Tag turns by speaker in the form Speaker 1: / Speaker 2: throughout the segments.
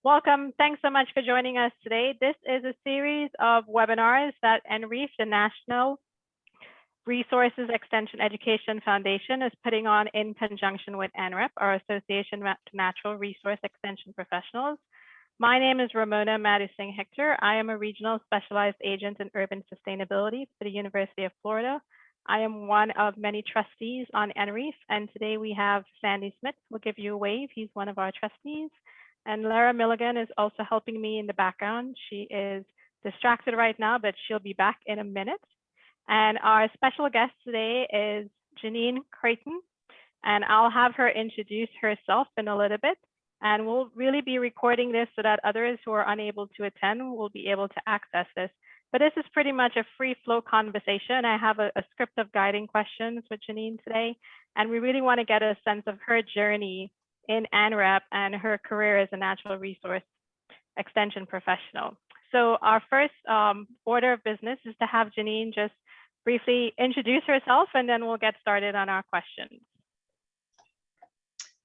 Speaker 1: Welcome. Thanks so much for joining us today. This is a series of webinars that NREEF, the National Resources Extension Education Foundation, is putting on in conjunction with ANREP, our Association of Natural Resource Extension Professionals. My name is Ramona Madusing Hector. I am a regional specialized agent in urban sustainability for the University of Florida. I am one of many trustees on NREEF, and today we have Sandy Smith. We'll give you a wave. He's one of our trustees. And Lara Milligan is also helping me in the background. She is distracted right now, but she'll be back in a minute. And our special guest today is Janean Creighton, and I'll have her introduce herself in a little bit. And we'll really be recording this so that others who are unable to attend will be able to access this. But this is pretty much a free flow conversation. I have a script of guiding questions with Janean today, and we really want to get a sense of her journey in ANREP and her career as a natural resource extension professional. So our first order of business is to have Janean just briefly introduce herself, and then we'll get started on our questions.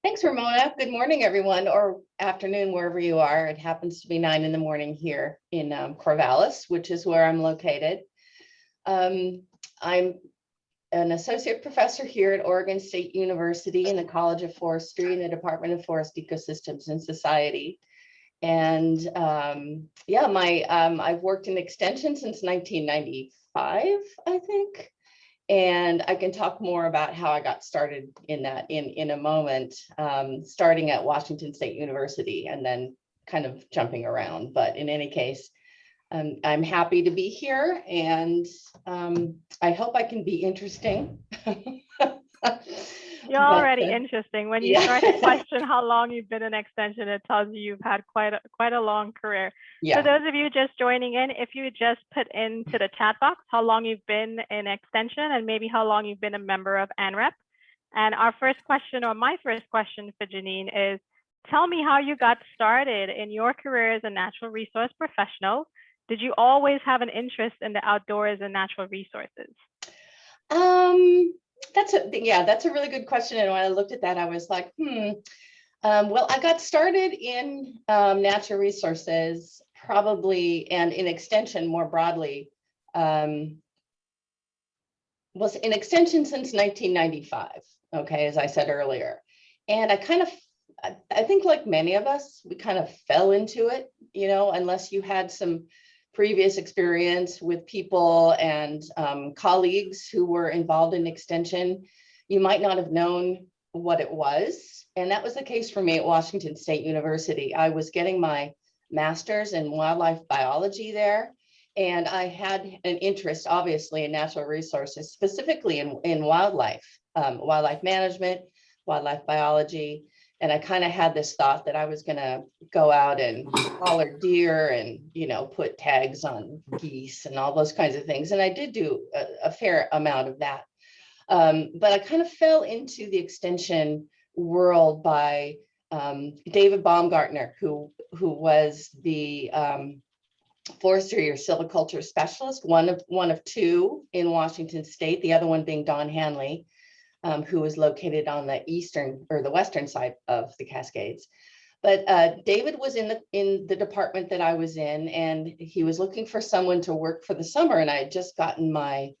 Speaker 2: Thanks, Ramona. Good morning, everyone, or afternoon, wherever you are. It happens to be 9 in the morning here in Corvallis, which is where I'm located. I'm an associate professor here at Oregon State University in the College of Forestry in the Department of Forest Ecosystems and Society. And I've worked in extension since 1995, I think. And I can talk more about how I got started in that in a moment, starting at Washington State University and then kind of jumping around. But in any case, I'm happy to be here, and I hope I can be interesting.
Speaker 1: You're already interesting. When you start to question how long you've been in extension, it tells you you've had quite a long career. Yeah. For those of you just joining in, if you just put into the chat box how long you've been in extension and maybe how long you've been a member of ANREP. And our first question, or my first question for Janean, is tell me how you got started in your career as a natural resource professional. Did you always have an interest in the outdoors and natural resources?
Speaker 2: That's a really good question. And when I looked at that, I was like, well, I got started in natural resources probably, and in extension more broadly, was in extension since 1995, okay, as I said earlier. And I think like many of us, we kind of fell into it, unless you had some previous experience with people and colleagues who were involved in extension, you might not have known what it was. And that was the case for me at Washington State University. I was getting my master's in wildlife biology there, and I had an interest, obviously, in natural resources, specifically in wildlife, wildlife management, wildlife biology. And I kind of had this thought that I was going to go out and collar deer and, put tags on geese and all those kinds of things. And I did do a fair amount of that. But I kind of fell into the extension world by David Baumgartner, who was the forestry or silviculture specialist, one of two in Washington State, the other one being Don Hanley, who was located on the eastern or the western side of the Cascades. But David was in the department that I was in, and he was looking for someone to work for the summer. And I had just gotten my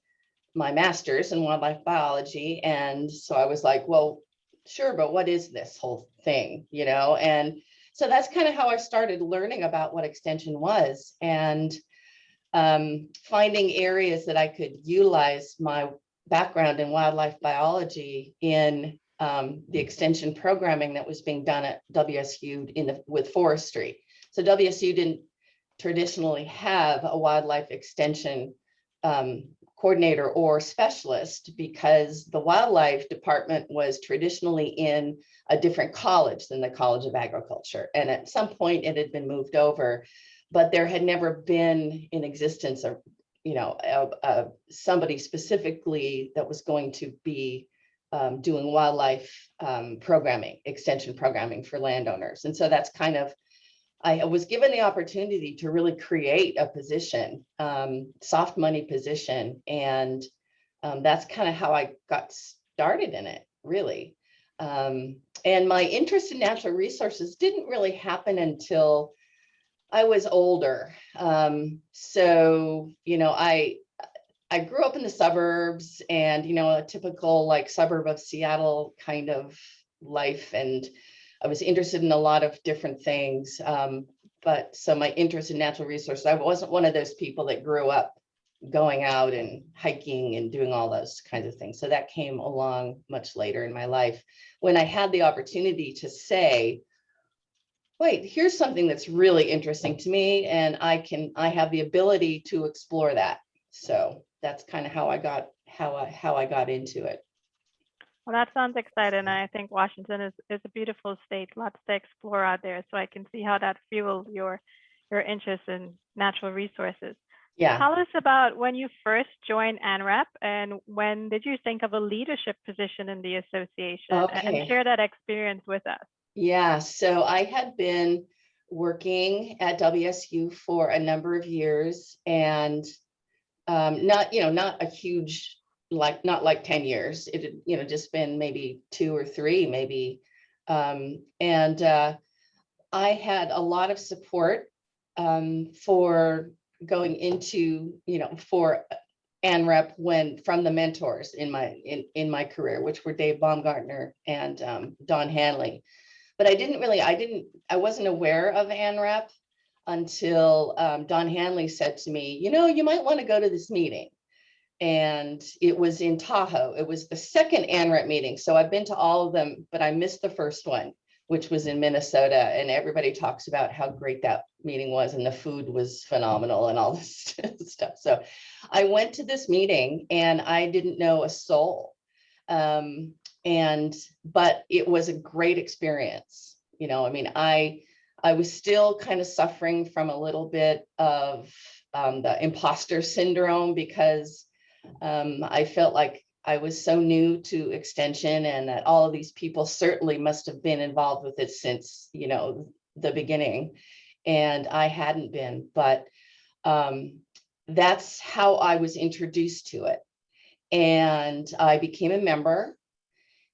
Speaker 2: master's in wildlife biology. And so I was like, well, sure, but what is this whole thing, And so that's kind of how I started learning about what extension was, and finding areas that I could utilize my background in wildlife biology in the extension programming that was being done at WSU with forestry. So WSU didn't traditionally have a wildlife extension coordinator or specialist, because the wildlife department was traditionally in a different college than the College of Agriculture. And at some point it had been moved over, but there had never been in existence somebody specifically that was going to be doing wildlife programming, extension programming for landowners. And so that's kind of, I was given the opportunity to really create a position, soft money position. And that's kind of how I got started in it, really. And my interest in natural resources didn't really happen until I was older. So, I grew up in the suburbs and, a typical like suburb of Seattle kind of life. And I was interested in a lot of different things. But so my interest in natural resources, I wasn't one of those people that grew up going out and hiking and doing all those kinds of things. So that came along much later in my life when I had the opportunity to say, wait, here's something that's really interesting to me, and I have the ability to explore that. So that's kind of how I got into it.
Speaker 1: Well, that sounds exciting. I think Washington is a beautiful state, lots to explore out there. So I can see how that fueled your interest in natural resources.
Speaker 2: Yeah.
Speaker 1: Tell us about when you first joined ANREP and when did you think of a leadership position in the association, and share that experience with us.
Speaker 2: Yeah, so I had been working at WSU for a number of years, and not a huge, not like 10 years. It had, just been maybe 2 or 3, maybe. And I had a lot of support for going into, for ANREP from the mentors in my career, which were Dave Baumgartner and Don Hanley. But I wasn't aware of ANREP until Don Hanley said to me, you might want to go to this meeting. And it was in Tahoe. It was the second ANREP meeting. So I've been to all of them, but I missed the first one, which was in Minnesota. And everybody talks about how great that meeting was, and the food was phenomenal and all this stuff. So I went to this meeting and I didn't know a soul. But it was a great experience. I was still kind of suffering from a little bit of the imposter syndrome, because I felt like I was so new to extension, and that all of these people certainly must have been involved with it since, the beginning. And I hadn't been, but that's how I was introduced to it. And I became a member.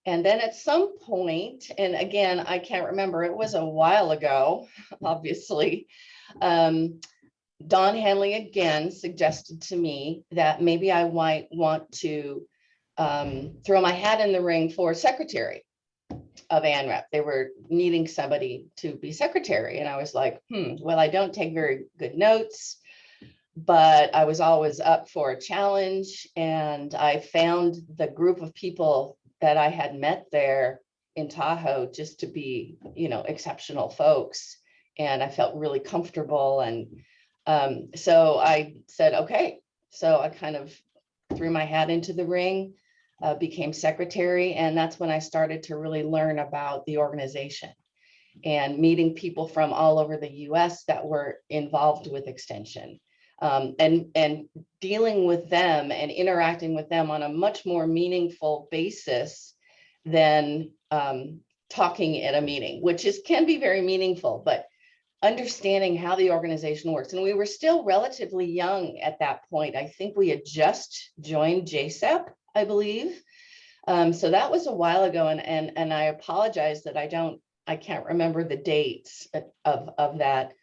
Speaker 2: And then at some point, and again, I can't remember, it was a while ago, obviously, Don Hanley again suggested to me that maybe I might want to throw my hat in the ring for secretary of ANREP. They were needing somebody to be secretary. And I was like, well, I don't take very good notes, but I was always up for a challenge. And I found the group of people that I had met there in Tahoe just to be, exceptional folks. And I felt really comfortable. And so I said, okay. So I kind of threw my hat into the ring, became secretary. And that's when I started to really learn about the organization and meeting people from all over the US that were involved with extension. And dealing with them and interacting with them on a much more meaningful basis than talking at a meeting, which can be very meaningful, but understanding how the organization works. And we were still relatively young at that point. I think we had just joined JSEP, I believe. So that was a while ago, and I apologize that I can't remember the dates of that.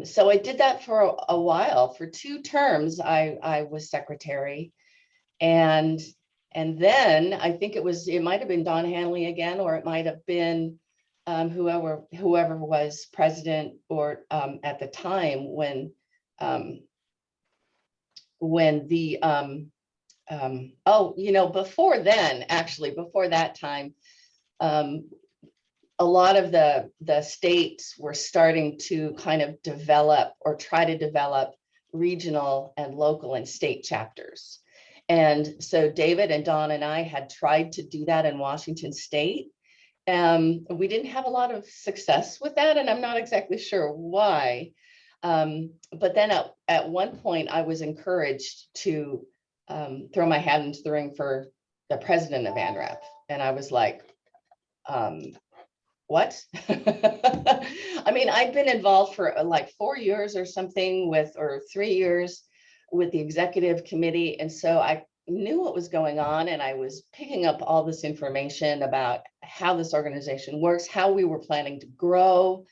Speaker 2: So I did that for a while. For 2 terms, I was secretary. And then I think it might have been Don Hanley again, or it might have been whoever was president, or at the time when before then, actually, before that time, a lot of the states were starting to kind of develop or try to develop regional and local and state chapters. And so David and Don and I had tried to do that in Washington State. We didn't have a lot of success with that, and I'm not exactly sure why. But then at one point, I was encouraged to throw my hat into the ring for the president of ANREP. And I was like, what? I mean, I'd been involved for like 4 years or something or 3 years with the executive committee. And so knew what was going on, and I was picking up all this information about how this organization works, how we were planning to grow,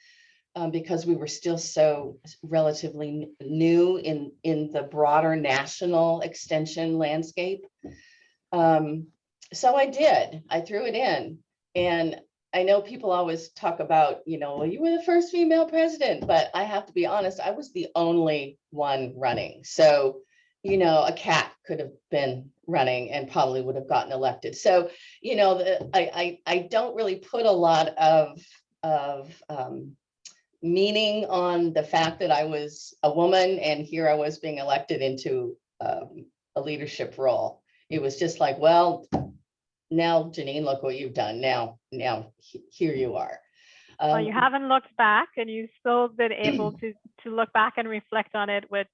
Speaker 2: because we were still so relatively new in the broader national extension landscape. So I did. I threw it in, and I know people always talk about, well, you were the first female president, but I have to be honest, I was the only one running. So, a cat could have been running and probably would have gotten elected. So, I don't really put a lot of meaning on the fact that I was a woman and here I was being elected into a leadership role. It was just like, well, now, Janine, look what you've done. Now, here you are.
Speaker 1: Well, you haven't looked back, and you've still been able to look back and reflect on it with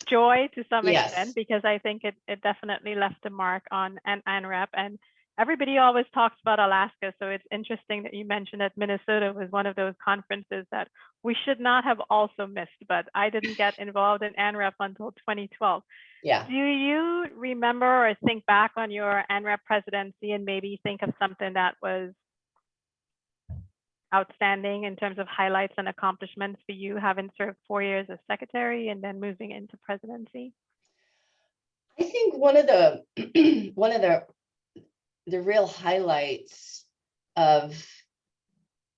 Speaker 1: joy to some extent, because I think it definitely left a mark on ANREP. And everybody always talks about Alaska, so it's interesting that you mentioned that Minnesota was one of those conferences that we should not have also missed, but I didn't get involved in ANREP until 2012.
Speaker 2: Yeah.
Speaker 1: Do you remember or think back on your ANREP presidency and maybe think of something that was outstanding in terms of highlights and accomplishments for you, having served 4 years as secretary and then moving into presidency?
Speaker 2: I think one of the real highlights of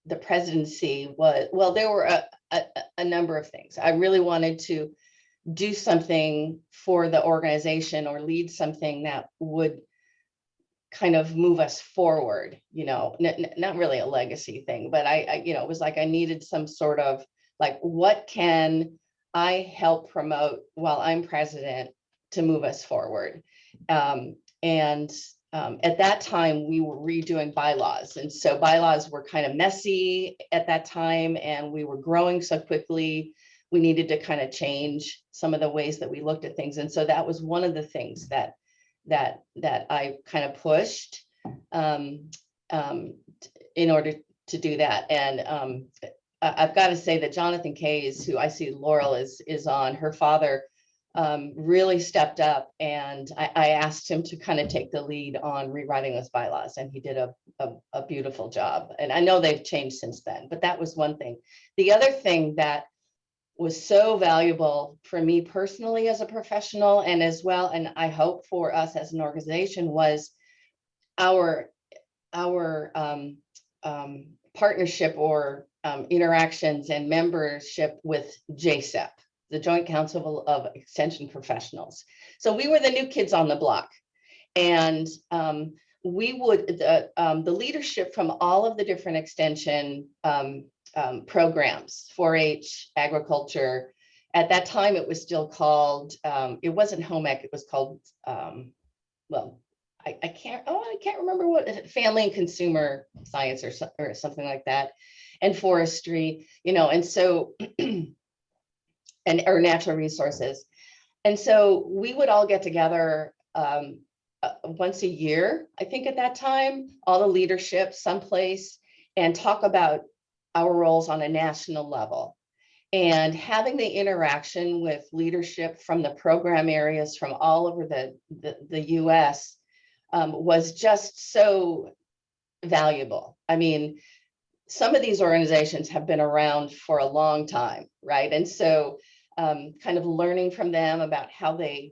Speaker 2: the presidency was, well, there were a number of things. I really wanted to do something for the organization or lead something that would kind of move us forward, not really a legacy thing, but I it was like I needed some sort of like, what can I help promote while I'm president to move us forward? At that time, we were redoing bylaws. And so bylaws were kind of messy at that time, and we were growing so quickly. We needed to kind of change some of the ways that we looked at things. And so that was one of the things that I kind of pushed in order to do that. And I've got to say that Jonathan Kays, who I see Laurel is on, her father really stepped up, and I asked him to kind of take the lead on rewriting those bylaws, and he did a beautiful job. And I know they've changed since then, but that was one thing. The other thing that was so valuable for me personally as a professional, and as well, and I hope for us as an organization, was our partnership or interactions and membership with JSEP, the Joint Council of Extension Professionals. So we were the new kids on the block, and we would the leadership from all of the different extension programs, 4-H, agriculture. At that time, it was still called, it wasn't home ec, it was called, well, I can't remember what, family and consumer science or something like that, and forestry, and so, or natural resources. And so we would all get together once a year, I think at that time, all the leadership someplace, and talk about our roles on a national level. And having the interaction with leadership from the program areas from all over the US was just so valuable. I mean, some of these organizations have been around for a long time, right? And so kind of learning from them about how they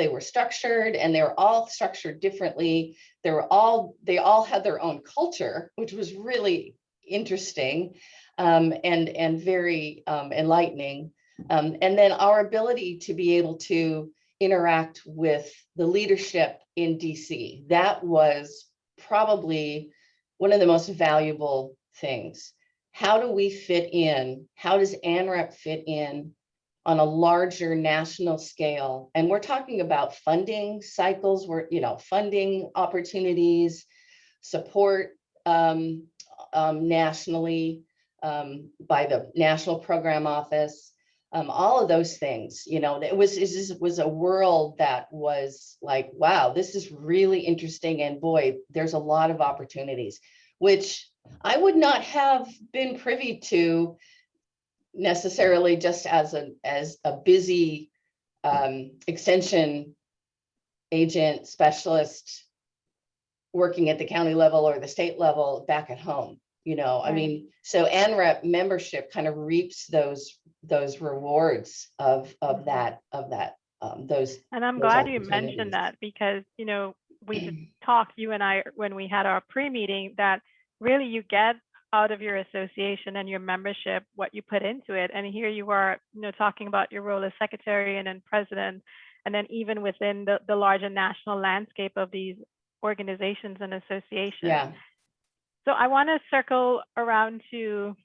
Speaker 2: were structured, and they were all structured differently. They all had their own culture, which was really interesting and very enlightening. And then our ability to be able to interact with the leadership in DC, that was probably one of the most valuable things. How do we fit in? How does ANREP fit in on a larger national scale? And we're talking about funding cycles, funding opportunities, support nationally by the National Program Office, all of those things. It was a world that was like, wow, this is really interesting, and boy, there's a lot of opportunities, which I would not have been privy to necessarily just as a busy extension agent specialist working at the county level or the state level back at home, you know. I
Speaker 1: Right.
Speaker 2: mean, so ANREP membership kind of reaps those rewards of those
Speaker 1: And I'm glad you
Speaker 2: opportunities.
Speaker 1: mentioned that because, we did talk, you and I, when we had our pre-meeting, that really you get out of your association and your membership what you put into it. And here you are, talking about your role as secretary and then president, and then even within the larger national landscape of these organizations and associations.
Speaker 2: Yeah.
Speaker 1: So I want to circle around to,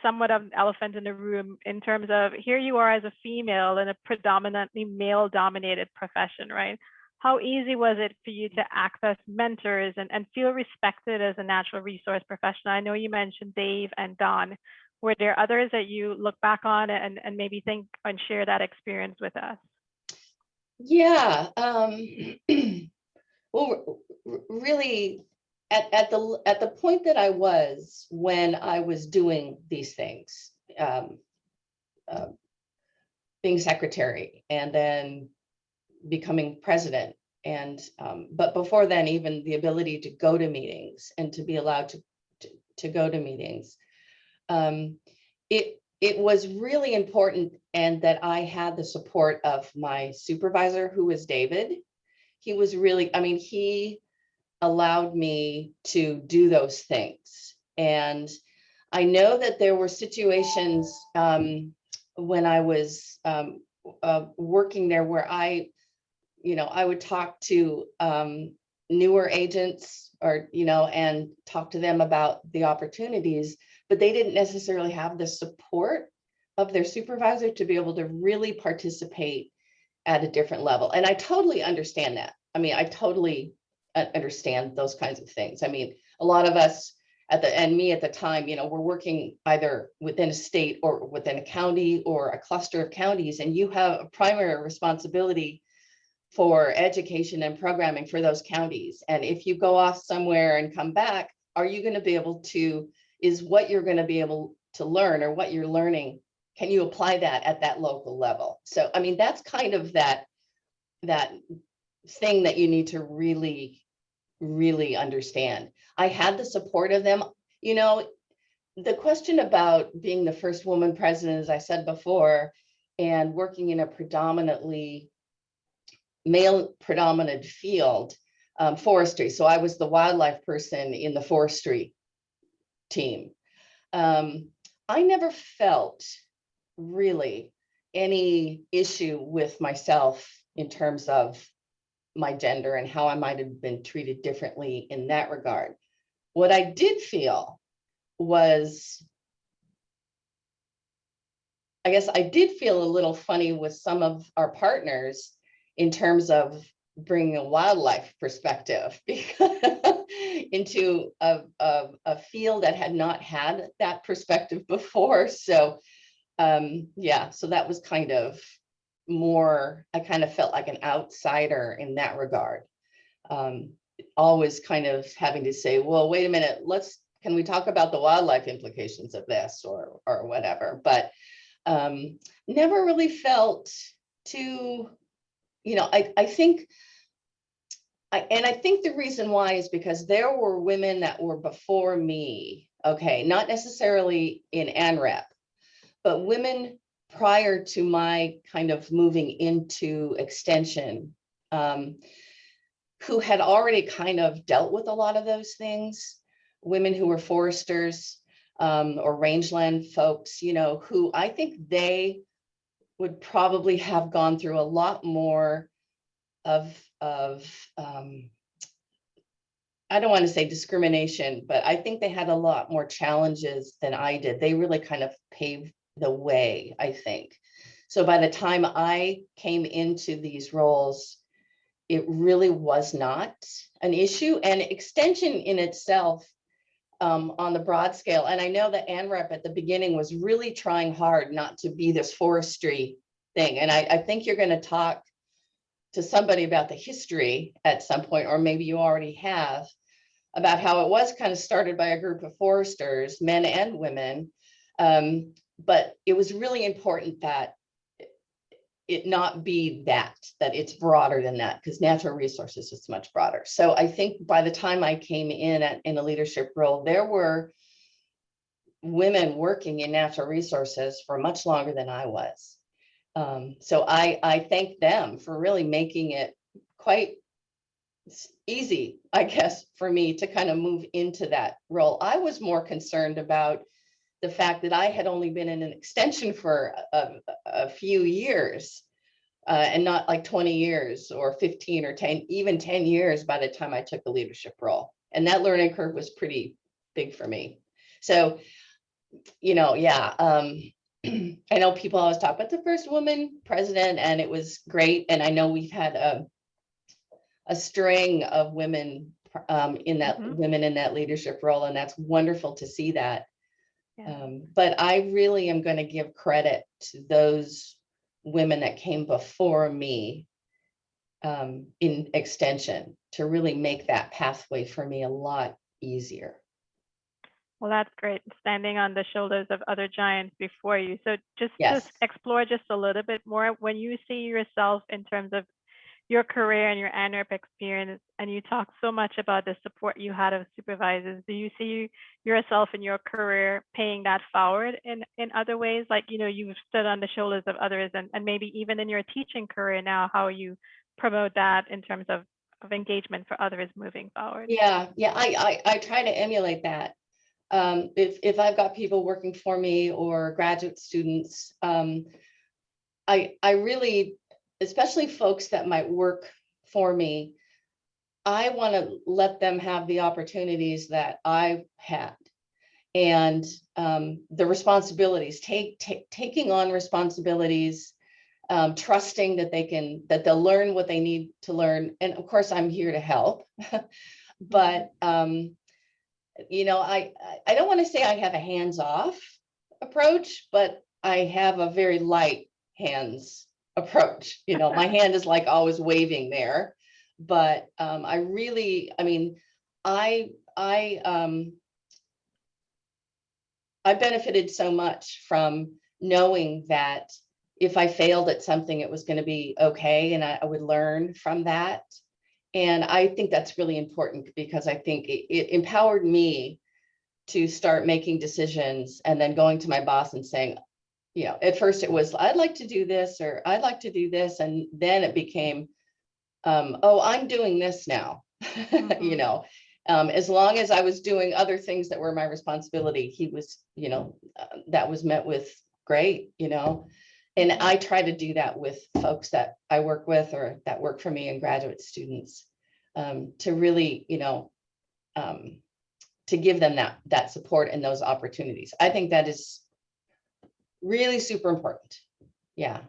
Speaker 1: somewhat of an elephant in the room in terms of here you are as a female in a predominantly male dominated profession, right? How easy was it for you to access mentors and feel respected as a natural resource professional? I know you mentioned Dave and Don. Were there others that you look back on and maybe think and share that experience with us?
Speaker 2: Yeah. Well, really, at the point that I was when I was doing these things, being secretary and then becoming president, and but before then, even the ability to go to meetings and to be allowed to go to meetings, it was really important, and that I had the support of my supervisor, who was David. He was really, I mean, he allowed me to do those things. And I know that there were situations when I was working there where I would talk to newer agents, or, and talk to them about the opportunities, but they didn't necessarily have the support of their supervisor to be able to really participate at a different level. And I totally understand that. I mean, I totally understand those kinds of things. I mean, a lot of us and me at the time, we're working either within a state or within a county or a cluster of counties, and you have a primary responsibility for education and programming for those counties. And if you go off somewhere and come back, are you going to be able to, is what you're going to be able to learn, or what you're learning, can you apply that at that local level? So, I mean, that's kind of that thing that you need to really, really understand. I had the support of them. The question about being the first woman president, as I said before, and working in a predominantly male predominant field, forestry. So I was the wildlife person in the forestry team. I never felt really any issue with myself in terms of my gender and how I might have been treated differently in that regard. What I did feel was, I guess I did feel a little funny with some of our partners in terms of bringing a wildlife perspective into a field that had not had that perspective before. So yeah, so that was kind of more, I kind of felt like an outsider in that regard. Always kind of having to say, well, wait a minute, can we talk about the wildlife implications of this or whatever, but never really felt too, I think the reason why is because there were women that were before me, okay, not necessarily in ANREP, but women prior to my kind of moving into extension, who had already kind of dealt with a lot of those things, women who were foresters or rangeland folks, who I think they would probably have gone through a lot more of I don't want to say discrimination, but I think they had a lot more challenges than I did. They really kind of paved the way, I think. So by the time I came into these roles, it really was not an issue. And extension in itself, on the broad scale, and I know that ANREP at the beginning was really trying hard not to be this forestry thing. And I think you're going to talk to somebody about the history at some point, or maybe you already have, about how it was kind of started by a group of foresters, men and women. But it was really important that it not be that it's broader than that, because natural resources is much broader. So I think by the time I came in a leadership role, there were women working in natural resources for much longer than I was. So I thank them for really making it quite easy, I guess, for me to kind of move into that role. I was more concerned about the fact that I had only been in an extension for a few years, and not like 20 years or 15 or 10, even 10 years by the time I took a leadership role. And that learning curve was pretty big for me. So, yeah, I know people always talk about the first woman president, and it was great. And I know we've had a string of women in that leadership role, and that's wonderful to see that.
Speaker 1: Yeah.
Speaker 2: But I really am going to give credit to those women that came before me in extension to really make that pathway for me a lot easier.
Speaker 1: Well, that's great, standing on the shoulders of other giants before you. So just
Speaker 2: Yes.
Speaker 1: to explore just a little bit more, when you see yourself in terms of your career and your ANREP experience, and you talk so much about the support you had of supervisors, do you see yourself in your career paying that forward in other ways? Like, you've stood on the shoulders of others, and maybe even in your teaching career now, how you promote that in terms of engagement for others moving forward?
Speaker 2: Yeah. I try to emulate that. If I've got people working for me or graduate students, I really, especially folks that might work for me, I want to let them have the opportunities that I had, and the responsibilities, taking on responsibilities, trusting that they'll learn what they need to learn. And of course, I'm here to help, but I don't want to say I have a hands-off approach, but I have a very light hands approach. My hand is like always waving there, but I benefited so much from knowing that if I failed at something, it was going to be okay, and I would learn from that. And I think that's really important, because I think it empowered me to start making decisions, and then going to my boss and saying, at first it was, I'd like to do this, or I'd like to do this. And then it became, oh, I'm doing this now. As long as I was doing other things that were my responsibility, he was, that was met with great, and I try to do that with folks that I work with or that work for me and graduate students, to really, to give them that support and those opportunities. I think that is really super important. Yeah.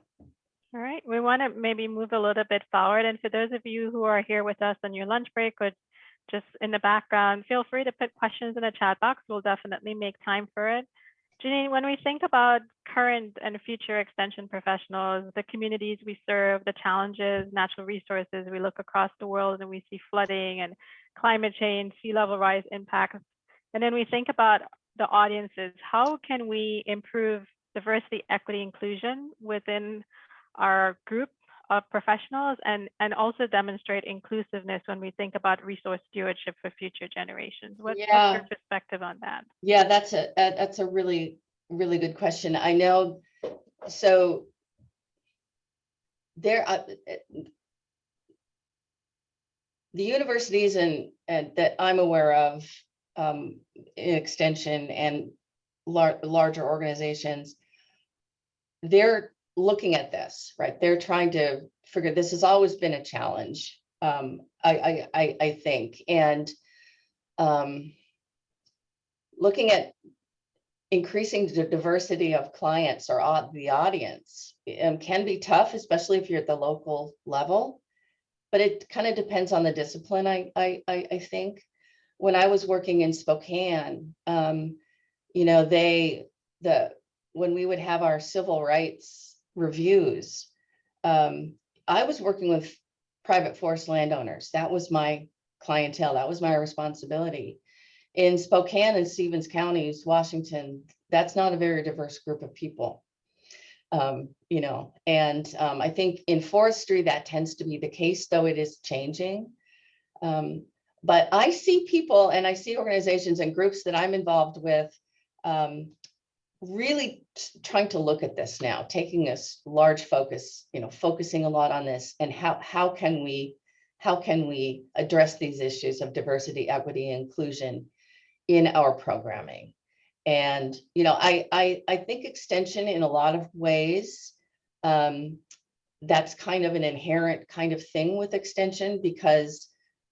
Speaker 1: All right, we want to maybe move a little bit forward. And for those of you who are here with us on your lunch break or just in the background, feel free to put questions in the chat box. We'll definitely make time for it. Janine, when we think about current and future extension professionals, the communities we serve, the challenges, natural resources, we look across the world and we see flooding and climate change, sea level rise impacts. And then we think about the audiences. How can we improve diversity, equity, inclusion within our group of professionals, and also demonstrate inclusiveness when we think about resource stewardship for future generations? What's your perspective on that?
Speaker 2: Yeah, that's a really, really good question. I know. So there, the universities and that I'm aware of, in extension and larger organizations, they're looking at this, right? They're trying to figure, this has always been a challenge, I think, and looking at increasing the diversity of clients or the audience can be tough, especially if you're at the local level, but it kind of depends on the discipline. I think when I was working in Spokane, when we would have our civil rights reviews, I was working with private forest landowners. That was my clientele. That was my responsibility. In Spokane and Stevens counties, Washington, that's not a very diverse group of people. You know, and I think in forestry that tends to be the case, though it is changing. But I see people and I see organizations and groups that I'm involved with really trying to look at this now, taking a large focus, you know, focusing a lot on this, and how can we address these issues of diversity, equity, and inclusion in our programming. And, you know, I think extension in a lot of ways, that's kind of an inherent kind of thing with extension, because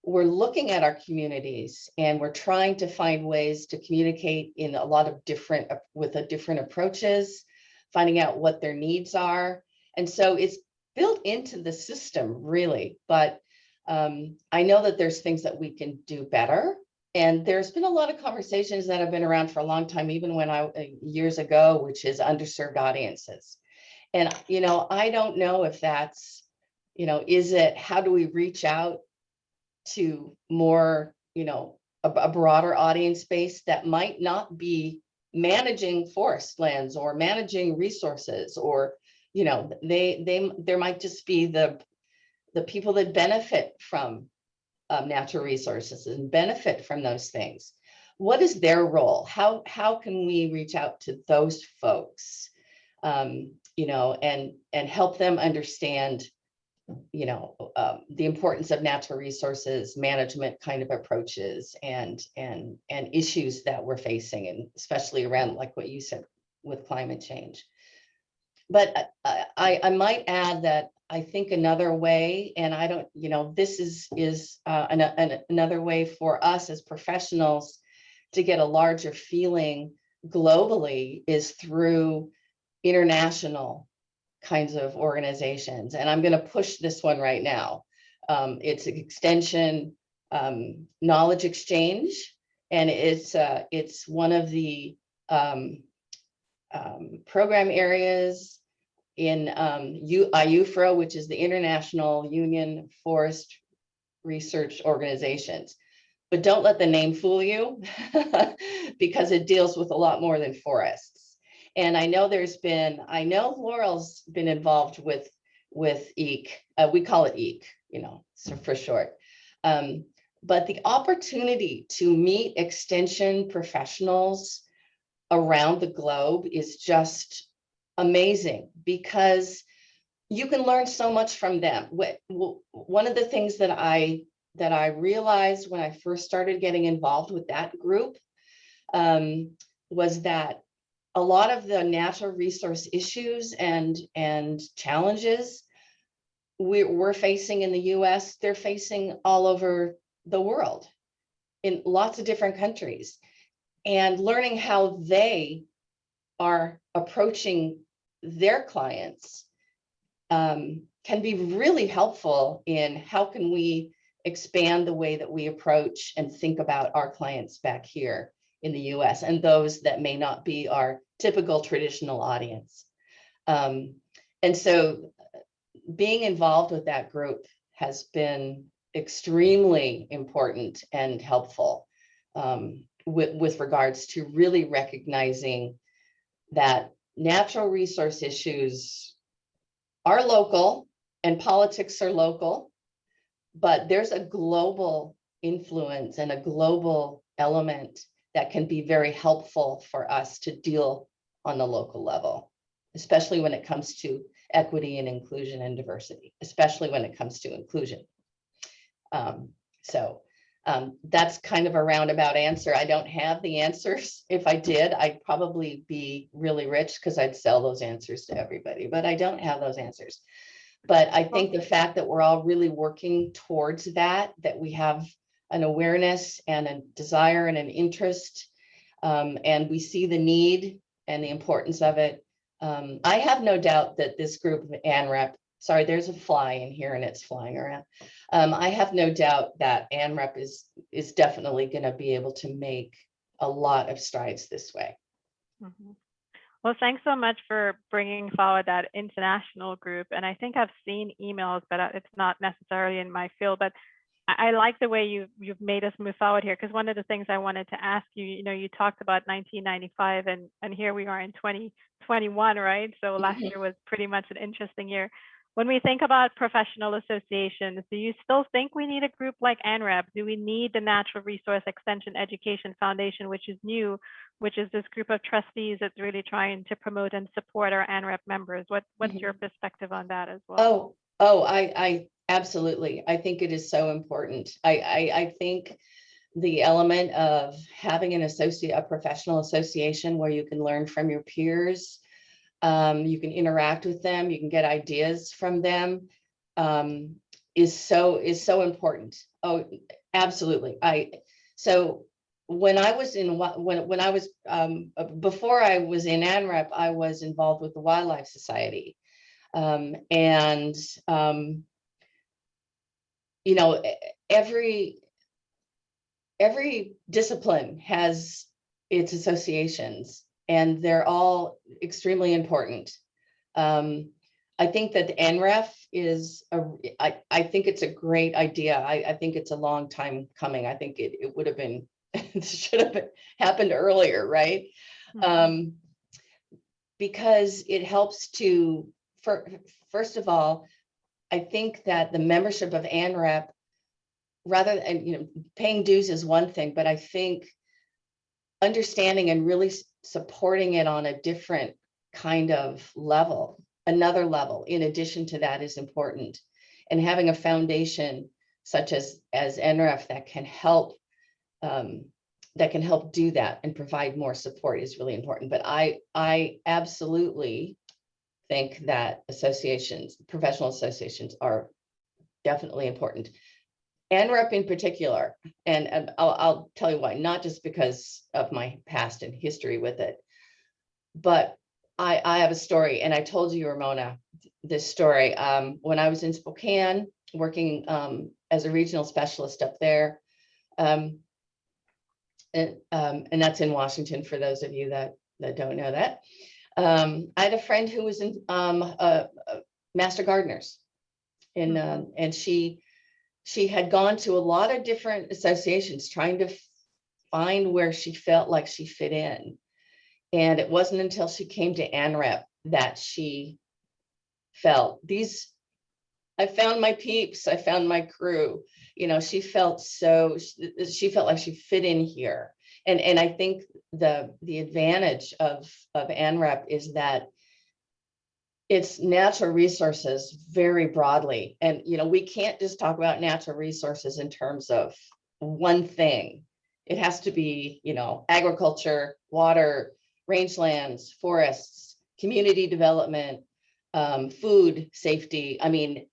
Speaker 2: we're looking at our communities and we're trying to find ways to communicate in a lot of different approaches, finding out what their needs are. And so it's built into the system, really. But I know that there's things that we can do better. And there's been a lot of conversations that have been around for a long time, even when years ago, which is underserved audiences. And, you know, I don't know if that's, you know, how do we reach out to more, you know, a broader audience base that might not be managing forest lands or managing resources, or, you know, there might just be the people that benefit from natural resources and benefit from those things. What is their role? How can we reach out to those folks, you know, and help them understand, you know, the importance of natural resources management kind of approaches and issues that we're facing, and especially around, like what you said, with climate change. But I might add that I think another way, and I don't, you know, this is another way for us as professionals to get a larger feeling globally, is through international kinds of organizations. And I'm going to push this one right now. It's an extension knowledge exchange, and it's one of the program areas in IUFRO, which is the International Union Forest Research Organizations. But don't let the name fool you, because it deals with a lot more than forests. And I know Laurel's been involved with EEC. We call it EEC, you know, so for short. But the opportunity to meet extension professionals around the globe is just amazing, because you can learn so much from them. One of the things that I realized when I first started getting involved with that group was that a lot of the natural resource issues and challenges we're facing in the US, they're facing all over the world in lots of different countries. And learning how they are approaching their clients can be really helpful in how can we expand the way that we approach and think about our clients back here in the US, and those that may not be our typical traditional audience. And so being involved with that group has been extremely important and helpful with regards to really recognizing that natural resource issues are local and politics are local, but there's a global influence and a global element that can be very helpful for us to deal on the local level, especially when it comes to equity and inclusion and diversity, especially when it comes to inclusion. That's kind of a roundabout answer. I don't have the answers. If I did, I'd probably be really rich, because I'd sell those answers to everybody, but I don't have those answers. But I think the fact that we're all really working towards that we have an awareness and a desire and an interest, and we see the need and the importance of it. I have no doubt that this group of ANREP, sorry, there's a fly in here and it's flying around. I have no doubt that ANREP is definitely going to be able to make a lot of strides this way.
Speaker 1: Mm-hmm. Well, thanks so much for bringing forward that international group. And I think I've seen emails, but it's not necessarily in my field. But I like the way you've made us move forward here, because one of the things I wanted to ask you, you talked about 1995, and here we are in 2021, right? So last year was pretty much an interesting year. When we think about professional associations, do you still think we need a group like ANREP? Do we need the Natural Resource Extension Education Foundation, which is new, which is this group of trustees that's really trying to promote and support our ANREP members? What's your perspective on that as well?
Speaker 2: I absolutely. I think it is so important. I think the element of having a professional association where you can learn from your peers, you can interact with them, you can get ideas from them, is so important. Oh, absolutely. So when I was before I was in ANREP, I was involved with the Wildlife Society. And every discipline has its associations, and they're all extremely important. I think that the NREF I think it's a great idea. I think it's a long time coming. I think it would have been, it should have happened earlier, right? Because it helps to, first of all, I think that the membership of ANREP, rather than, paying dues is one thing, but I think understanding and really supporting it on a different kind of level, another level in addition to that, is important. And having a foundation such as NREF that can help do that and provide more support is really important. But I absolutely think that professional associations are definitely important. ANREP in particular, and I'll tell you why, not just because of my past and history with it, but I have a story, and I told you, Ramona, this story. When I was in Spokane working as a regional specialist up there, and that's in Washington, for those of you that don't know that. I had a friend who was in Master Gardeners, and she had gone to a lot of different associations trying to find where she felt like she fit in. And it wasn't until she came to ANREP that she felt I found my peeps, I found my crew. She felt like she fit in here. And I think the advantage of ANREP is that it's natural resources very broadly. And, we can't just talk about natural resources in terms of one thing. It has to be, agriculture, water, rangelands, forests, community development, food safety. I mean,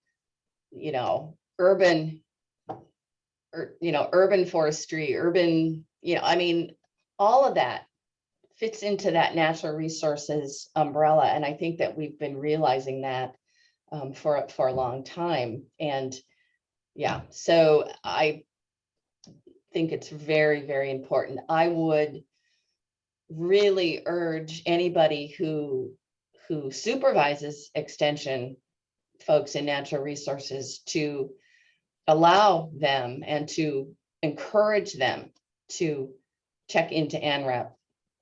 Speaker 2: urban forestry, all of that fits into that natural resources umbrella. And I think that we've been realizing that for a long time. And yeah, so I think it's very, very important. I would really urge anybody who supervises extension folks in natural resources to allow them and to encourage them to check into ANREP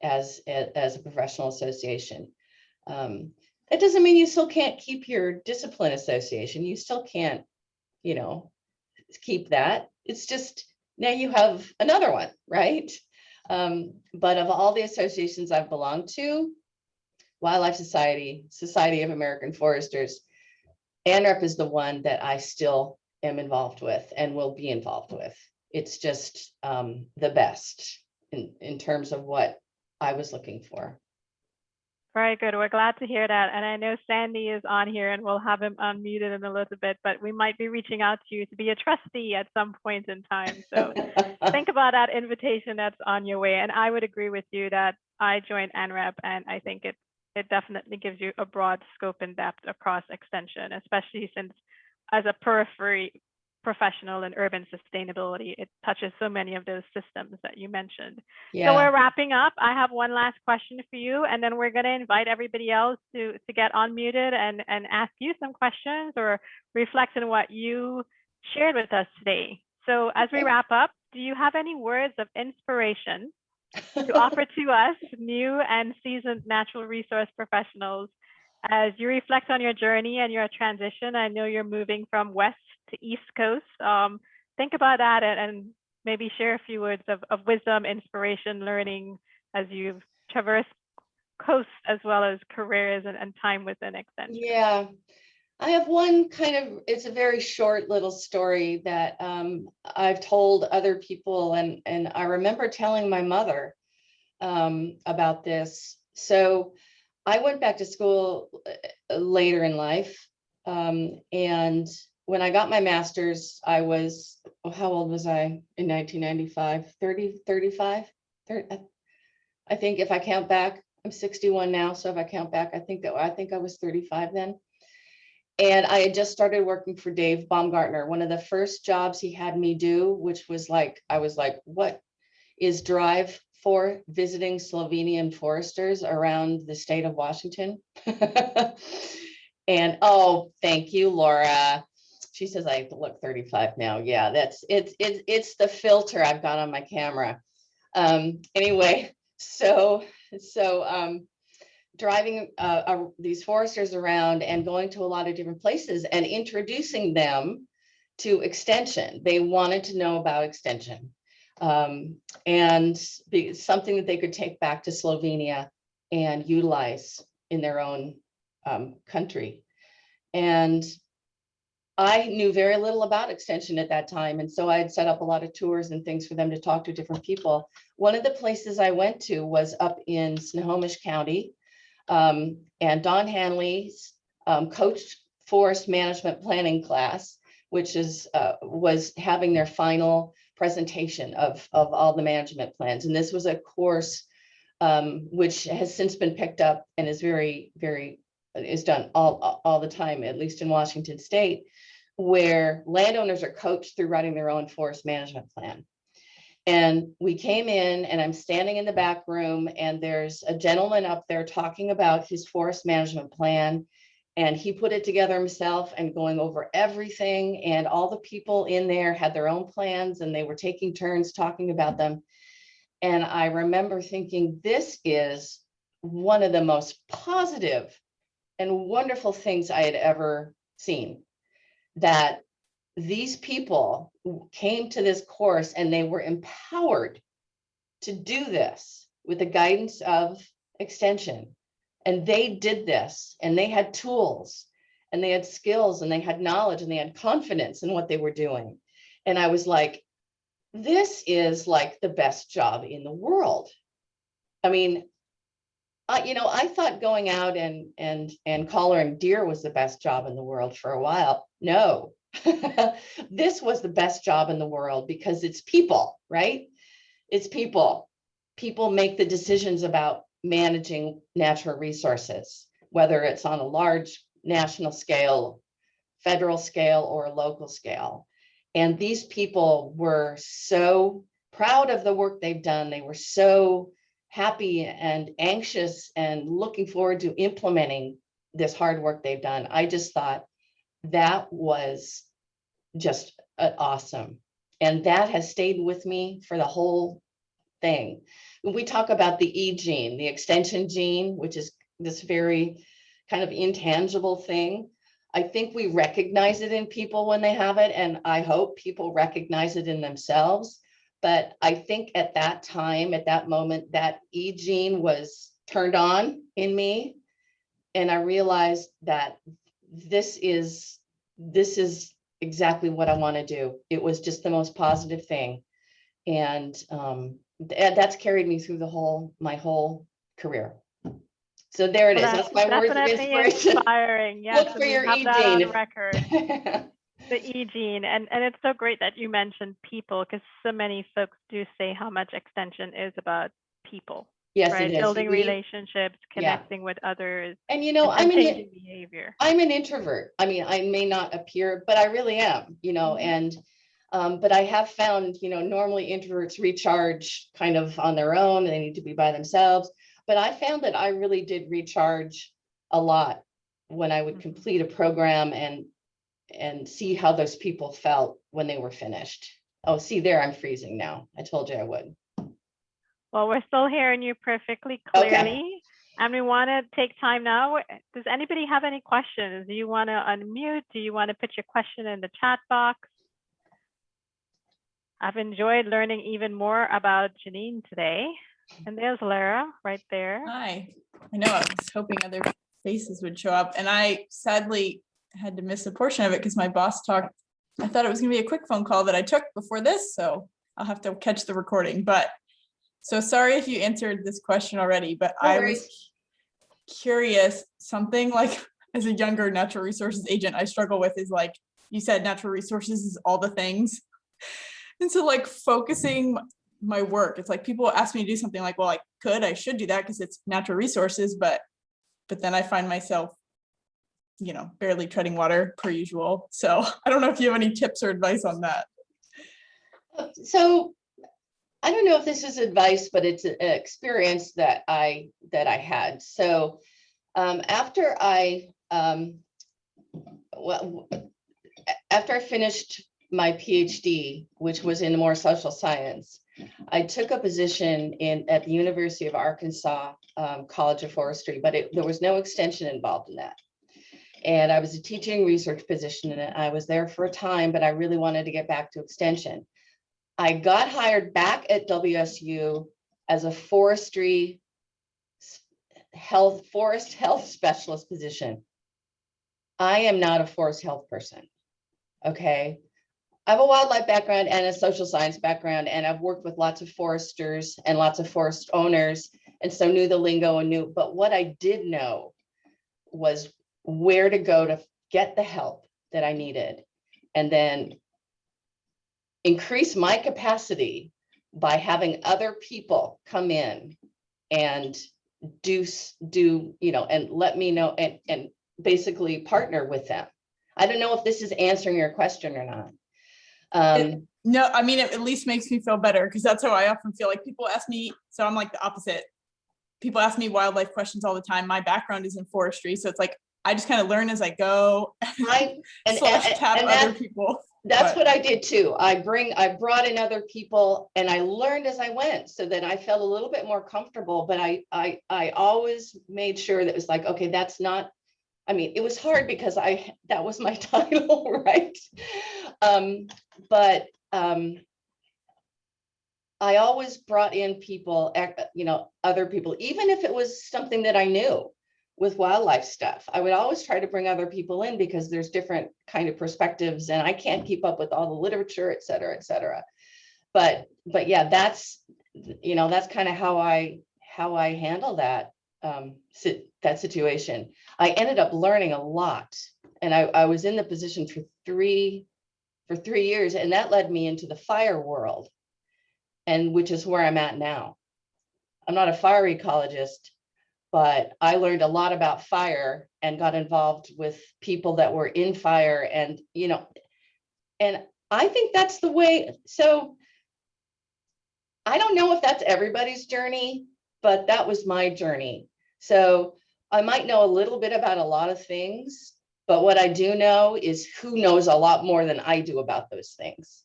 Speaker 2: as a professional association. That doesn't mean you still can't keep your discipline association. You still can't, keep that. It's just now you have another one, right? But of all the associations I've belonged to, Wildlife Society, Society of American Foresters, ANREP is the one that I still am involved with and will be involved with. It's just the best in terms of what I was looking for.
Speaker 1: Very good. We're glad to hear that. And I know Sandy is on here, and we'll have him unmuted in a little bit, but we might be reaching out to you to be a trustee at some point in time. So think about that invitation that's on your way. And I would agree with you that I joined ANREP, and I think it definitely gives you a broad scope and depth across extension, especially since as a periphery professional in urban sustainability, it touches so many of those systems that you mentioned. Yeah. So we're wrapping up. I have one last question for you, and then we're going to invite everybody else to get unmuted and ask you some questions or reflect on what you shared with us today. So as we
Speaker 2: Okay.
Speaker 1: wrap up, do you have any words of inspiration to offer to us, new and seasoned natural resource professionals, as you reflect on your journey and your transition? I know you're moving from West to East Coast. Think about that and maybe share a few words of wisdom, inspiration, learning as you've traversed coasts as well as careers and time within Extension.
Speaker 2: Yeah, I have one kind of, it's a very short little story that I've told other people, and I remember telling my mother about this. So I went back to school later in life. And when I got my master's, I was, how old was I in 1995? 30, 35? 30, I think if I count back, I'm 61 now. So if I count back, I think I was 35 then. And I had just started working for Dave Baumgartner. One of the first jobs he had me do, which was like, I was like, what is drive for visiting Slovenian foresters around the state of Washington? And oh, thank you, Laura. She says I look 35 now. Yeah, it's the filter I've got on my camera. Anyway, so driving these foresters around and going to a lot of different places and introducing them to Extension. They wanted to know about Extension, and something that they could take back to Slovenia and utilize in their own country. And I knew very little about Extension at that time. And so I had set up a lot of tours and things for them to talk to different people. One of the places I went to was up in Snohomish County. And Don Hanley's coached forest management planning class, which was having their final presentation of all the management plans. And this was a course which has since been picked up and is is done all the time, at least in Washington State, where landowners are coached through writing their own forest management plan. And we came in and I'm standing in the back room and there's a gentleman up there talking about his forest management plan. And he put it together himself and going over everything. And all the people in there had their own plans and they were taking turns talking about them. And I remember thinking, this is one of the most positive and wonderful things I had ever seen, that these people came to this course and they were empowered to do this with the guidance of Extension. And they did this and they had tools and they had skills and they had knowledge and they had confidence in what they were doing. And I was like, this is like the best job in the world. I mean, I thought going out and collaring deer was the best job in the world for a while. No, this was the best job in the world because it's people, right? It's people. People make the decisions about managing natural resources, whether it's on a large national scale, federal scale, or a local scale. And these people were so proud of the work they've done. They were so happy and anxious and looking forward to implementing this hard work they've done. I just thought that was just awesome. And that has stayed with me for the whole thing. When we talk about the E gene, the Extension gene, which is this very kind of intangible thing, I think we recognize it in people when they have it. And I hope people recognize it in themselves. But I think at that time, at that moment, that E gene was turned on in me. And I realized that this is exactly what I want to do. It was just the most positive thing. And that's carried me through my whole career. So there it is. That's my words of inspiration.
Speaker 1: Inspiring. Yes,
Speaker 2: Look for your
Speaker 1: E
Speaker 2: gene.
Speaker 1: on record. The E gene, and it's so great that you mentioned people, because so many folks do say how much Extension is about people.
Speaker 2: Yes,
Speaker 1: right?
Speaker 2: It is.
Speaker 1: Building relationships, connecting with others,
Speaker 2: and
Speaker 1: and changing behavior.
Speaker 2: I'm an introvert. I mean, I may not appear, but I really am. And but I have found, normally introverts recharge kind of on their own. They need to be by themselves. But I found that I really did recharge a lot when I would complete a program and see how those people felt when they were finished. Oh, see there, I'm freezing now. I told you I would.
Speaker 1: Well, we're still hearing you perfectly
Speaker 2: Okay.
Speaker 1: clearly. And we want to take time now. Does anybody have any questions? Do you want to unmute? Do you want to put your question in the chat box? I've enjoyed learning even more about Janine today. And there's Lara right there.
Speaker 3: Hi. I know I was hoping other faces would show up, and I sadly had to miss a portion of it because my boss talked. I thought it was going to be a quick phone call that I took before this, so I'll have to catch the recording. But so sorry if you answered this question already, but
Speaker 2: No
Speaker 3: I
Speaker 2: worries.
Speaker 3: was curious. Something like as a younger natural resources agent, I struggle with is like you said, natural resources is all the things. And so like focusing my work, it's like people ask me to do something like, well, I should do that because it's natural resources, but then I find myself, barely treading water per usual. So I don't know if you have any tips or advice on that.
Speaker 2: So I don't know if this is advice, but it's an experience that I had. So after I finished my PhD, which was in more social science, I took a position at the University of Arkansas College of Forestry, but there was no extension involved in that. And I was a teaching research position in it. I was there for a time, but I really wanted to get back to extension. I got hired back at WSU as a forest health specialist position. I am not a forest health person. Okay. I have a wildlife background and a social science background, and I've worked with lots of foresters and lots of forest owners, and so knew the lingo and but what I did know was where to go to get the help that I needed, and then increase my capacity by having other people come in and do, and let me know and basically partner with them. I don't know if this is answering your question or not.
Speaker 3: No, I mean, it at least makes me feel better because that's how I often feel. Like people ask me, so I'm like the opposite. People ask me wildlife questions all the time. My background is in forestry, so it's like I just kind of learn as I go. Tap other people.
Speaker 2: That's what I did too. I brought in other people and I learned as I went, so that I felt a little bit more comfortable. But I always made sure that it was like, okay, that's not. I mean, it was hard because that was my title, right? But I always brought in people, other people, even if it was something that I knew with wildlife stuff. I would always try to bring other people in because there's different kind of perspectives and I can't keep up with all the literature, et cetera, et cetera. But yeah, that's kind of how I handle that situation. I ended up learning a lot, and I was in the position for 3 years, and that led me into the fire world, and which is where I'm at now. I'm not a fire ecologist, but I learned a lot about fire and got involved with people that were in fire, and and I think that's the way. So I don't know if that's everybody's journey, but that was my journey. So I might know a little bit about a lot of things, but what I do know is who knows a lot more than I do about those things.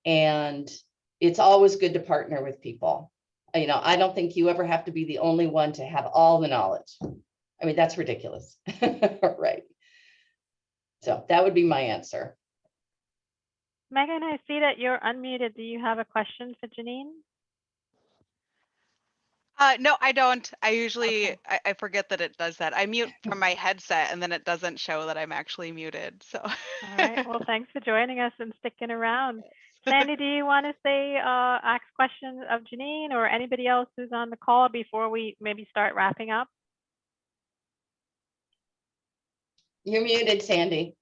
Speaker 2: And it's always good to partner with people. I don't think you ever have to be the only one to have all the knowledge. I mean, that's ridiculous. Right. So that would be my answer.
Speaker 1: Megan, I see that you're unmuted. Do you have a question for Janine?
Speaker 4: No, I don't. I usually,
Speaker 1: Okay.
Speaker 4: I forget that it does that. I mute from my headset and then it doesn't show that I'm actually muted. So.
Speaker 1: All right. Well, thanks for joining us and sticking around. Sandy, do you want to ask questions of Janine or anybody else who's on the call before we maybe start wrapping up?
Speaker 2: You're muted, Sandy.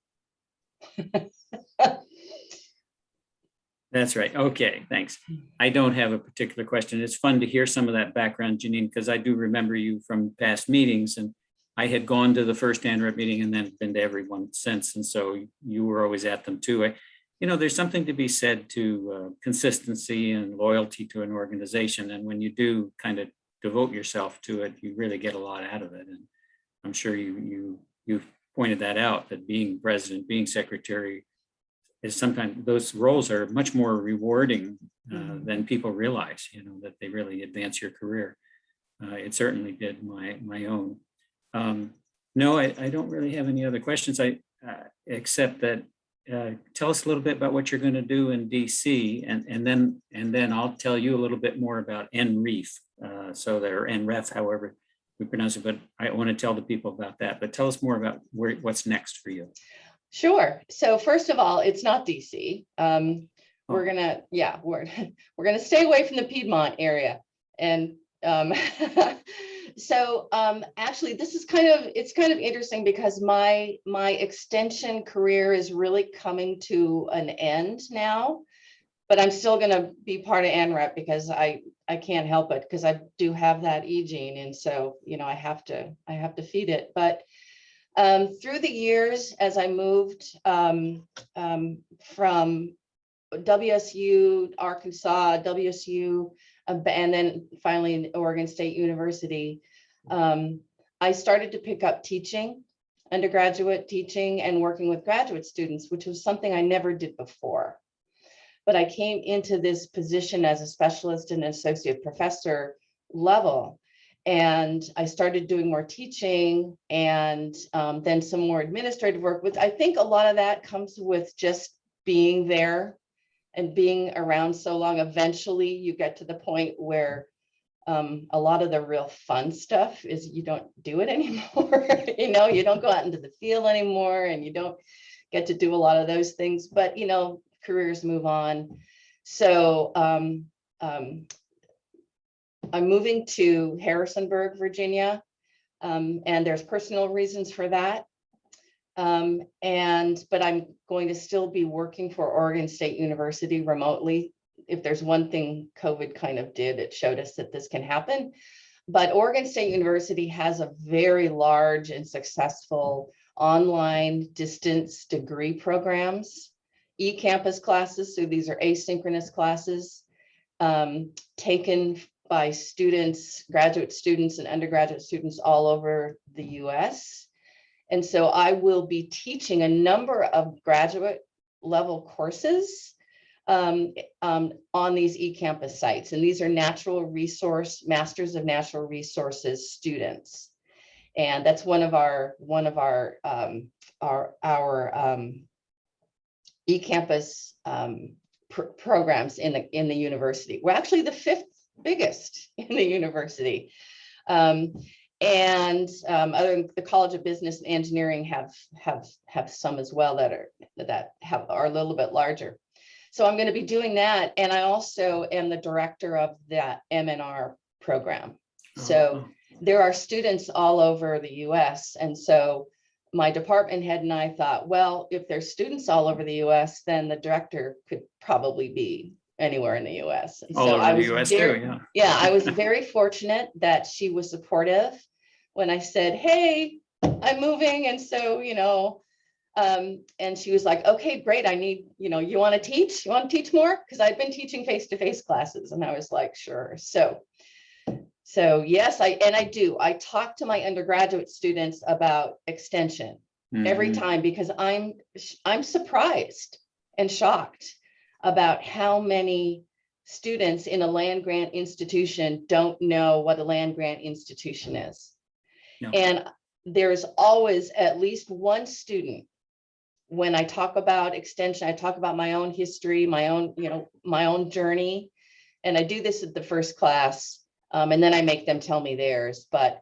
Speaker 5: That's right. Okay, thanks. I don't have a particular question. It's fun to hear some of that background, Janine, because I do remember you from past meetings, and I had gone to the first ANREP meeting and then been to every one since, and so you were always at them too. There's something to be said to consistency and loyalty to an organization, and when you do kind of devote yourself to it, you really get a lot out of it. And I'm sure you pointed that out, that being president, being secretary, is sometimes those roles are much more rewarding than people realize, you know, that they really advance your career. It certainly did my own. No, I don't really have any other questions. Except that tell us a little bit about what you're going to do in DC, and then I'll tell you a little bit more about NREF, so there, or NREF, however we pronounce it. But I want to tell the people about that. But tell us more about what's next for you.
Speaker 2: Sure. So first of all, it's not DC. We're gonna stay away from the Piedmont area, and so actually this is kind of interesting because my extension career is really coming to an end now, but I'm still going to be part of NREP because I can't help it, because I do have that E gene, and so, you know, I have to feed it. But through the years, as I moved from WSU, Arkansas, WSU, and then finally Oregon State University, I started to pick up teaching, undergraduate teaching, and working with graduate students, which was something I never did before. But I came into this position as a specialist and associate professor level, and I started doing more teaching and then some more administrative work. With, I think a lot of that comes with just being there and being around so long. Eventually you get to the point where a lot of the real fun stuff is you don't do it anymore. You know, you don't go out into the field anymore, and you don't get to do a lot of those things, but you know, careers move on. So I'm moving to Harrisonburg, Virginia, and there's personal reasons for that. But I'm going to still be working for Oregon State University remotely. If there's one thing COVID kind of did, it showed us that this can happen. But Oregon State University has a very large and successful online distance degree programs, e-campus classes. So these are asynchronous classes taken by students, graduate students and undergraduate students all over the US. And so I will be teaching a number of graduate level courses on these eCampus sites. And these are natural resource, Masters of Natural Resources students. And that's one of our eCampus programs in the university. We're actually the 5th biggest in the university. Other than the College of Business and Engineering have some as well that are a little bit larger. So I'm going to be doing that, and I also am the director of that M&R program. So there are students all over the US, and so my department head and I thought, well, if there's students all over the US, then the director could probably be anywhere in the US. And
Speaker 5: all
Speaker 2: so
Speaker 5: over
Speaker 2: I
Speaker 5: the
Speaker 2: was
Speaker 5: US
Speaker 2: very,
Speaker 5: too, yeah.
Speaker 2: Yeah, I was very fortunate that she was supportive when I said, hey, I'm moving. And so, you know, and she was like, okay, great. I need, you know, you want to teach? You want to teach more? Because I've been teaching face-to-face classes. And I was like, sure. So yes, I do. I talk to my undergraduate students about extension every time, because I'm surprised and shocked about how many students in a land grant institution don't know what a land grant institution is.
Speaker 5: No.
Speaker 2: And there's always at least one student, when I talk about extension, I talk about my own history, my own journey. And I do this at the first class, and then I make them tell me theirs. But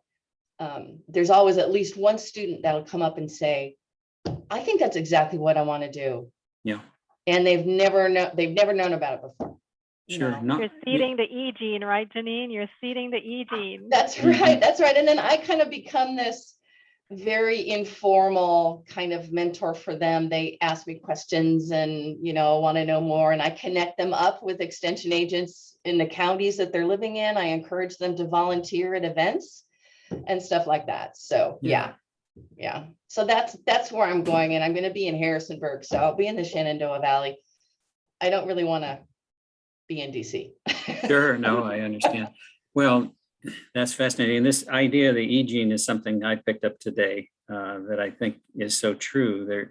Speaker 2: there's always at least one student that'll come up and say, I think that's exactly what I want to do.
Speaker 5: Yeah.
Speaker 2: And they've never known about it before.
Speaker 5: Sure.
Speaker 2: No.
Speaker 1: You're seeding the E gene, right, Janine? You're seeding the E gene.
Speaker 2: That's right. That's right. And then I kind of become this very informal kind of mentor for them. They ask me questions and, you know, want to know more. And I connect them up with extension agents in the counties that they're living in. I encourage them to volunteer at events and stuff like that. So yeah. So that's where I'm going. And I'm going to be in Harrisonburg. So I'll be in the Shenandoah Valley. I don't really want to be in DC.
Speaker 5: Sure. No, I understand. Well, that's fascinating. And this idea of the E gene is something I picked up today that I think is so true.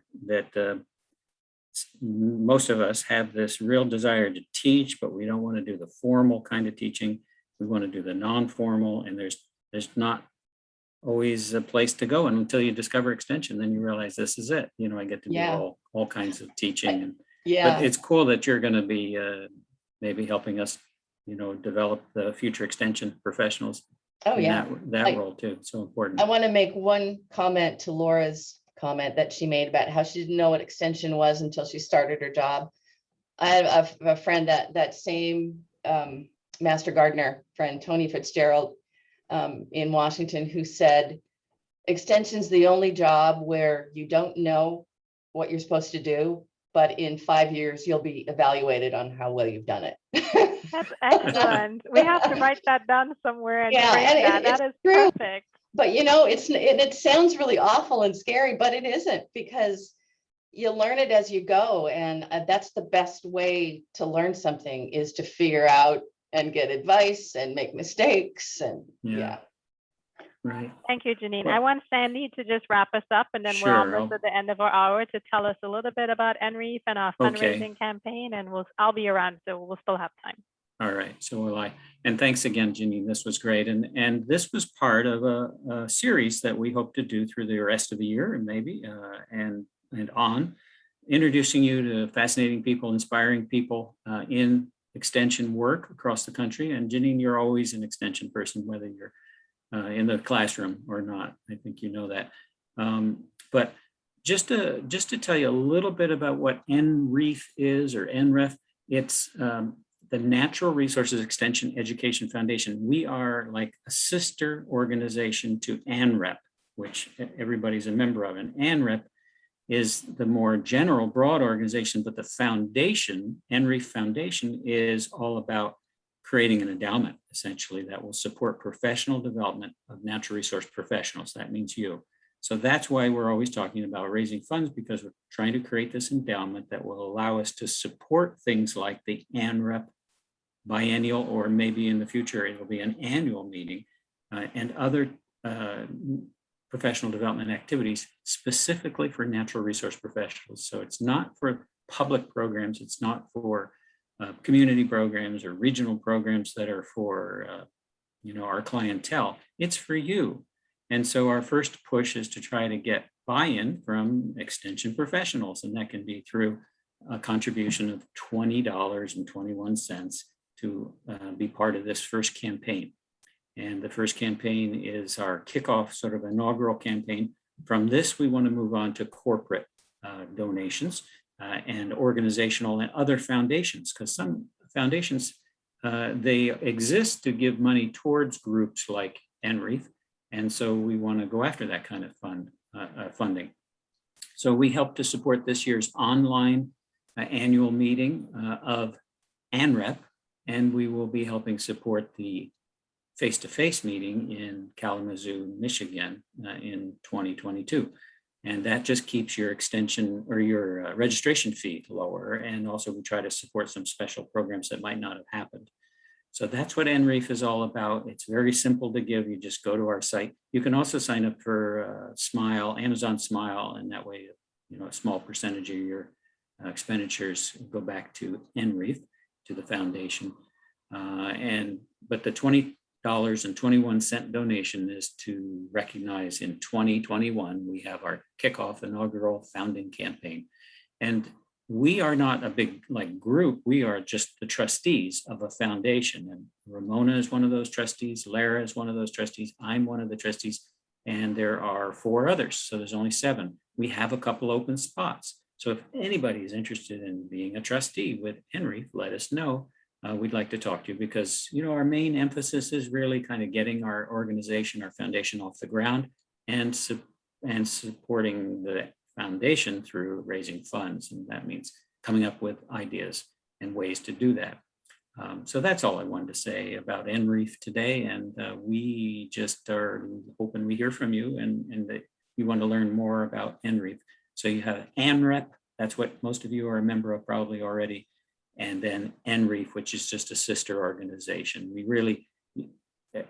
Speaker 5: most of us have this real desire to teach, but we don't want to do the formal kind of teaching. We want to do the non-formal, and there's not always a place to go. And until you discover extension, then you realize this is it. You know, I get to
Speaker 2: Yeah.
Speaker 5: do all kinds of teaching. And
Speaker 2: Yeah.
Speaker 5: but it's cool that you're going to be maybe helping us, you know, develop the future extension professionals
Speaker 2: Oh,
Speaker 5: in
Speaker 2: yeah.
Speaker 5: that role too. So important.
Speaker 2: I want to make one comment to Laura's comment that she made about how she didn't know what extension was until she started her job. I have a friend that same master gardener friend, Tony Fitzgerald, in Washington, who said, extension's the only job where you don't know what you're supposed to do, but in 5 years, you'll be evaluated on how well you've done it.
Speaker 1: That's excellent. We have to write that down somewhere and
Speaker 2: Yeah,
Speaker 1: phrase
Speaker 2: and
Speaker 1: that. That
Speaker 2: it's
Speaker 1: is
Speaker 2: true.
Speaker 1: perfect.
Speaker 2: But you know, it sounds really awful and scary, but it isn't, because you learn it as you go. And that's the best way to learn something, is to figure out and get advice and make mistakes. And yeah.
Speaker 5: Right.
Speaker 1: Thank you, Janine.
Speaker 5: Well-
Speaker 1: I want Sandy to just wrap us up, and then we're
Speaker 5: Sure,
Speaker 1: almost at the end of our hour, to tell us a little bit about NREEF and our
Speaker 5: Okay.
Speaker 1: fundraising campaign, and I'll be around, so we'll still have time.
Speaker 5: All right, so will I. And thanks again, Janine. This was great. And this was part of a series that we hope to do through the rest of the year, and maybe and on, introducing you to fascinating people, inspiring people in extension work across the country. And Janine, you're always an extension person, whether you're in the classroom or not. I think you know that. But just to tell you a little bit about what NREEF is, or NREF, it's the Natural Resources Extension Education Foundation. We are like a sister organization to ANREP, which everybody's a member of. And ANREP is the more general, broad organization, but the foundation, NREEF Foundation, is all about creating an endowment, essentially, that will support professional development of natural resource professionals. That means you. So that's why we're always talking about raising funds, because we're trying to create this endowment that will allow us to support things like the ANREP biennial, or maybe in the future it'll be an annual meeting, and other professional development activities specifically for natural resource professionals. So it's not for public programs, it's not for community programs or regional programs that are for our clientele. It's for you. And so our first push is to try to get buy-in from extension professionals, and that can be through a contribution of $20.21 to be part of this first campaign. And the first campaign is our kickoff, sort of inaugural campaign. From this, we want to move on to corporate donations and organizational and other foundations, because some foundations, they exist to give money towards groups like NREEF. And so we want to go after that kind of funding. So we help to support this year's online annual meeting of ANREP, and we will be helping support the face-to-face meeting in Kalamazoo, Michigan in 2022. And that just keeps your extension or your registration fee lower. And also we try to support some special programs that might not have happened. So that's what NREEF is all about. It's very simple to give. You just go to our site. You can also sign up for Smile, Amazon Smile, and that way, a small percentage of your expenditures go back to NREEF, to the foundation. But the $20.21 donation is to recognize in 2021, we have our kickoff inaugural founding campaign. And we are not a big group. We are just the trustees of a foundation. And Ramona is one of those trustees. Lara is one of those trustees. I'm one of the trustees. And there are 4 others. So there's only 7. We have a couple open spots. So if anybody is interested in being a trustee with NREEF, let us know. We'd like to talk to you, because our main emphasis is really kind of getting our organization, our foundation off the ground, and supporting the foundation through raising funds. And that means coming up with ideas and ways to do that. So that's all I wanted to say about NREEF today. And we just are hoping we hear from you and that you want to learn more about NREEF. So you have ANREP, that's what most of you are a member of probably already. And then NREEF, which is just a sister organization. We really,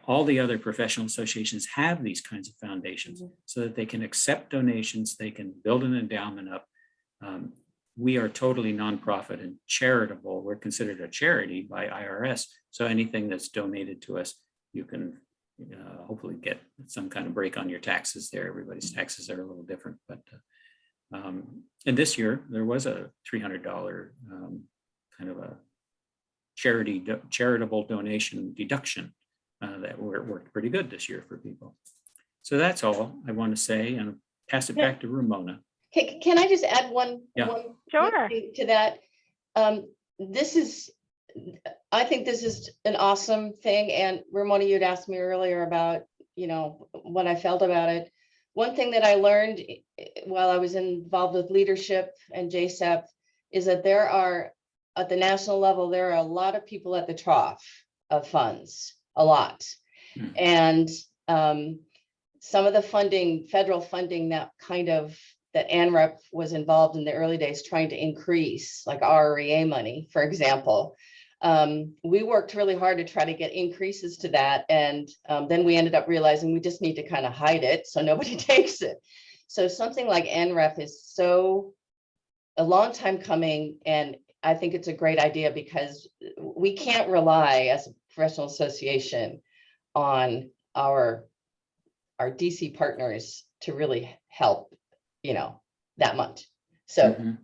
Speaker 5: all the other professional associations have these kinds of foundations so that they can accept donations, they can build an endowment up. we are totally nonprofit and charitable. We're considered a charity by IRS. So anything that's donated to us, you can hopefully get some kind of break on your taxes there. Everybody's taxes are a little different, but and this year there was a $300 kind of a charitable donation deduction that worked pretty good this year for people. So that's all I want to say, and pass it back to Ramona.
Speaker 2: Can I just add one
Speaker 1: Sure.
Speaker 2: thing to that? I think this is an awesome thing. And Ramona, you'd asked me earlier about, what I felt about it. One thing that I learned while I was involved with leadership and JSEP is that there are, at the national level, there are a lot of people at the trough of funds, a lot. And some of the funding, federal funding that ANREP was involved in the early days trying to increase, like REA money, for example. We worked really hard to try to get increases to that. And then we ended up realizing we just need to kind of hide it so nobody takes it. So something like NREF is a long time coming. And I think it's a great idea because we can't rely as a professional association on our DC partners to really help, that much. So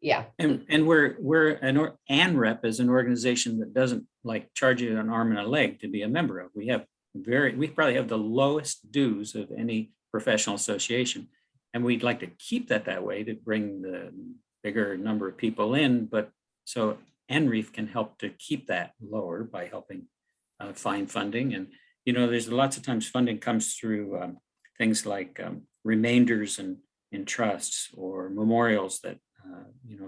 Speaker 2: yeah.
Speaker 5: And ANREP is an organization that doesn't like charge you an arm and a leg to be a member of. We probably have the lowest dues of any professional association. And we'd like to keep that way to bring the bigger number of people in. But so NREF can help to keep that lower by helping find funding. And, there's lots of times funding comes through things like remainders and in trusts or memorials that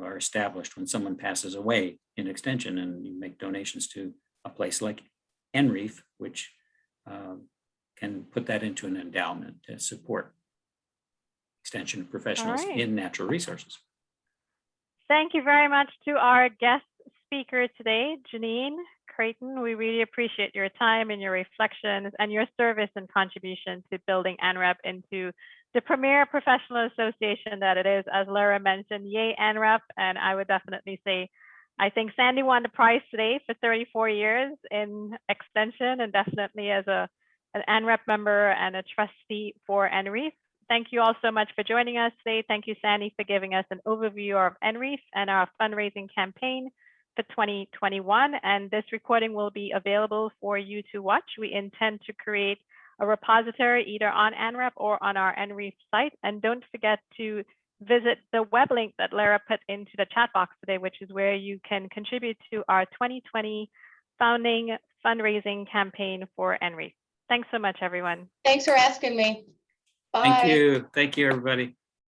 Speaker 5: are established when someone passes away in extension, and you make donations to a place like NREF, which can put that into an endowment to support extension professionals in natural resources.
Speaker 1: Thank you very much to our guest speaker today, Janine, Creighton. We really appreciate your time and your reflections and your service and contribution to building ANREP into the premier professional association that it is. As Laura mentioned, yay ANREP. And I would definitely say, I think Sandy won the prize today for 34 years in extension, and definitely as an ANREP member and a trustee for NREF. Thank you all so much for joining us today. Thank you, Sandy, for giving us an overview of NREF and our fundraising campaign for 2021. And this recording will be available for you to watch. We intend to create a repository either on ANREP or on our NREF site. And don't forget to visit the web link that Lara put into the chat box today, which is where you can contribute to our 2020 founding fundraising campaign for NREF. Thanks so much, everyone.
Speaker 2: Thanks for asking me. Bye.
Speaker 5: Thank you. Thank you, everybody.